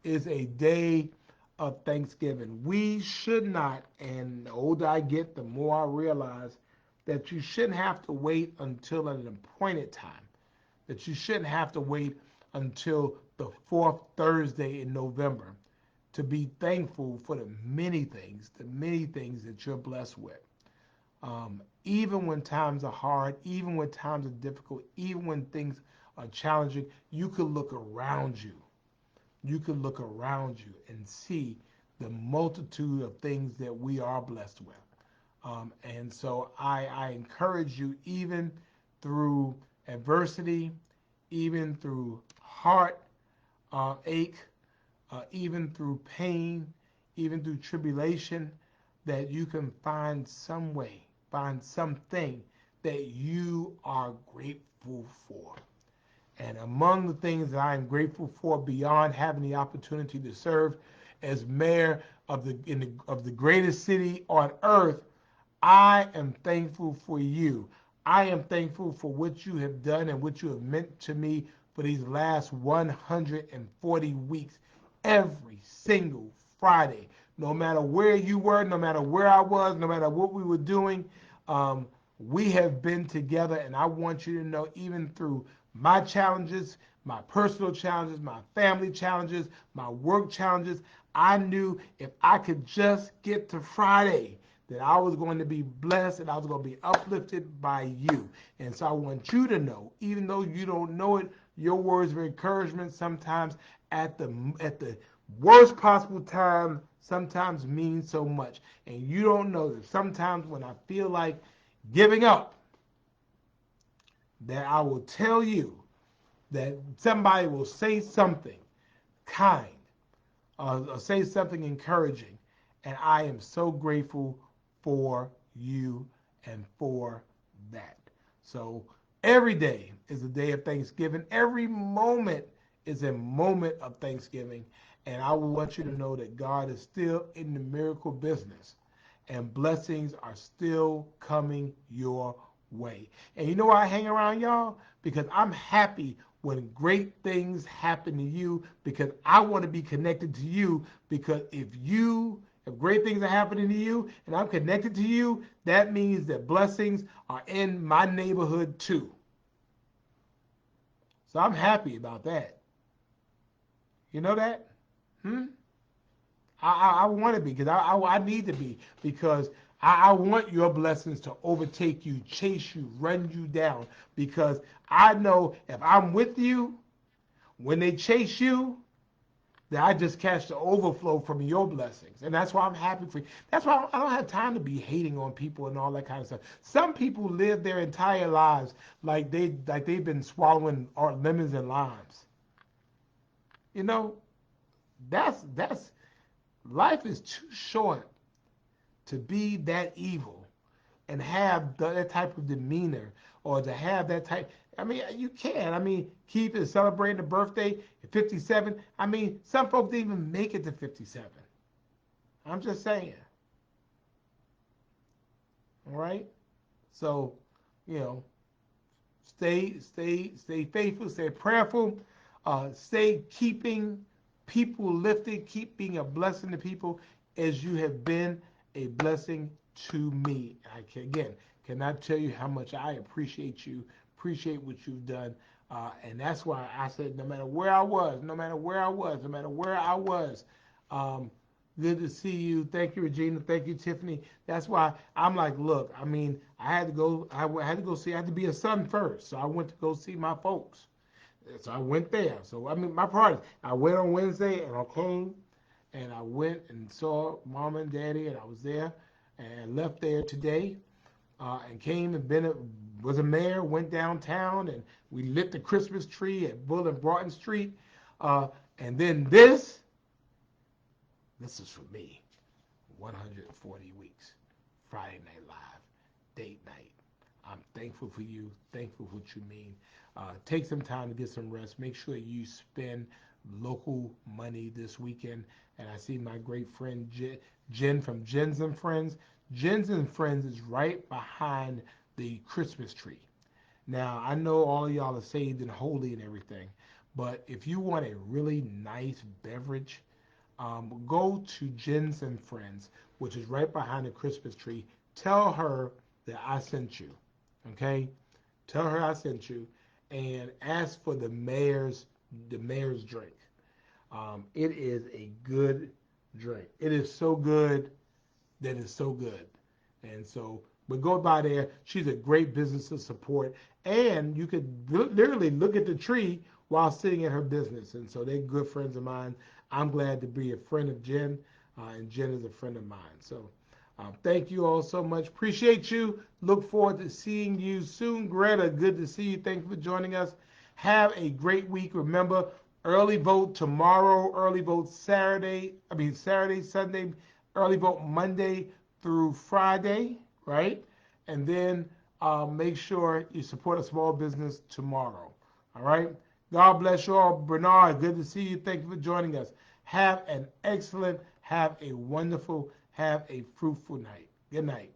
is a day of Thanksgiving. We should not, and the older I get, the more I realize that you shouldn't have to wait until an appointed time, that you shouldn't have to wait until the fourth Thursday in November to be thankful for the many things that you're blessed with. Even when times are hard, even when times are difficult, even when things are challenging, you could look around you. You can look around you and see the multitude of things that we are blessed with. And so I encourage you, even through adversity, even through heart ache, even through pain, even through tribulation, that you can find some way, find something that you are grateful for. And among the things that I am grateful for, beyond having the opportunity to serve as mayor of the greatest city on earth, I am thankful for you. I am thankful for what you have done and what you have meant to me for these last 140 weeks, every single Friday. No matter where you were, no matter where I was, no matter what we were doing, um, we have been together. And I want you to know, even through my challenges, my personal challenges, my family challenges, my work challenges, I knew if I could just get to Friday, that I was going to be blessed and I was going to be uplifted by you. And so I want you to know, even though you don't know it, your words of encouragement sometimes at the worst possible time sometimes mean so much. And you don't know that sometimes when I feel like giving up, that I will tell you that somebody will say something kind or say something encouraging. And I am so grateful for you and for that. So every day is a day of Thanksgiving. Every moment is a moment of Thanksgiving. And I want you to know that God is still in the miracle business and blessings are still coming your way. And you know why I hang around y'all? Because I'm happy when great things happen to you because I want to be connected to you because if great things are happening to you and I'm connected to you, that means that blessings are in my neighborhood too. So I'm happy about that. You know that? Hmm? I want to be because I need to be because I want your blessings to overtake you, chase you, run you down because I know if I'm with you, when they chase you, that I just catch the overflow from your blessings. And that's why I'm happy for you. That's why I don't have time to be hating on people and all that kind of stuff. Some people live their entire lives like they've been swallowing lemons and limes. You know, that's life is too short to be that evil and have that type of demeanor or to have that type. I mean, you can. I mean, Keith is celebrating a birthday at 57. I mean, some folks didn't even make it to 57. I'm just saying. All right. So, you know, stay faithful, stay prayerful, stay keeping people lifted, keep being a blessing to people as you have been a blessing to me. Again, cannot tell you how much I appreciate you, appreciate what you've done. And that's why I said, no matter where I was, no matter where I was, no matter where I was, um, good to see you. Thank you, Regina. Thank you, Tiffany. That's why I'm like, look, I mean, I had to go. I had to go see. I had to be a son first, so I went to go see my folks. So I went there. So I mean, my party. I went on Wednesday, and I came, and I went and saw mom and daddy, and I was there, and left there today, and came and was a mayor. Went downtown, and we lit the Christmas tree at Bull and Broughton Street, and then this is for me. 140 weeks. Friday Night Live, date night. I'm thankful for you, thankful for what you mean. Take some time to get some rest. Make sure you spend local money this weekend. And I see my great friend Jen from Jen's and Friends. Jen's and Friends is right behind the Christmas tree. Now, I know all of y'all are saved and holy and everything, but if you want a really nice beverage, go to Jen's and Friends, which is right behind the Christmas tree. Tell her that I sent you. Okay? Tell her I sent you and ask for the mayor's drink. It is a good drink. It is so good that it's so good. And so, but go by there. She's a great business to support. And you could literally look at the tree while sitting at her business. And so they're good friends of mine. I'm glad to be a friend of Jen, and Jen is a friend of mine. So thank you all so much. Appreciate you. Look forward to seeing you soon. Greta, good to see you. Thank you for joining us. Have a great week. Remember, early vote tomorrow, early vote Saturday, Sunday, early vote Monday through Friday, right? And then make sure you support a small business tomorrow. All right? God bless you all. Bernard, good to see you. Thank you for joining us. Have an excellent, have a wonderful, have a fruitful night. Good night.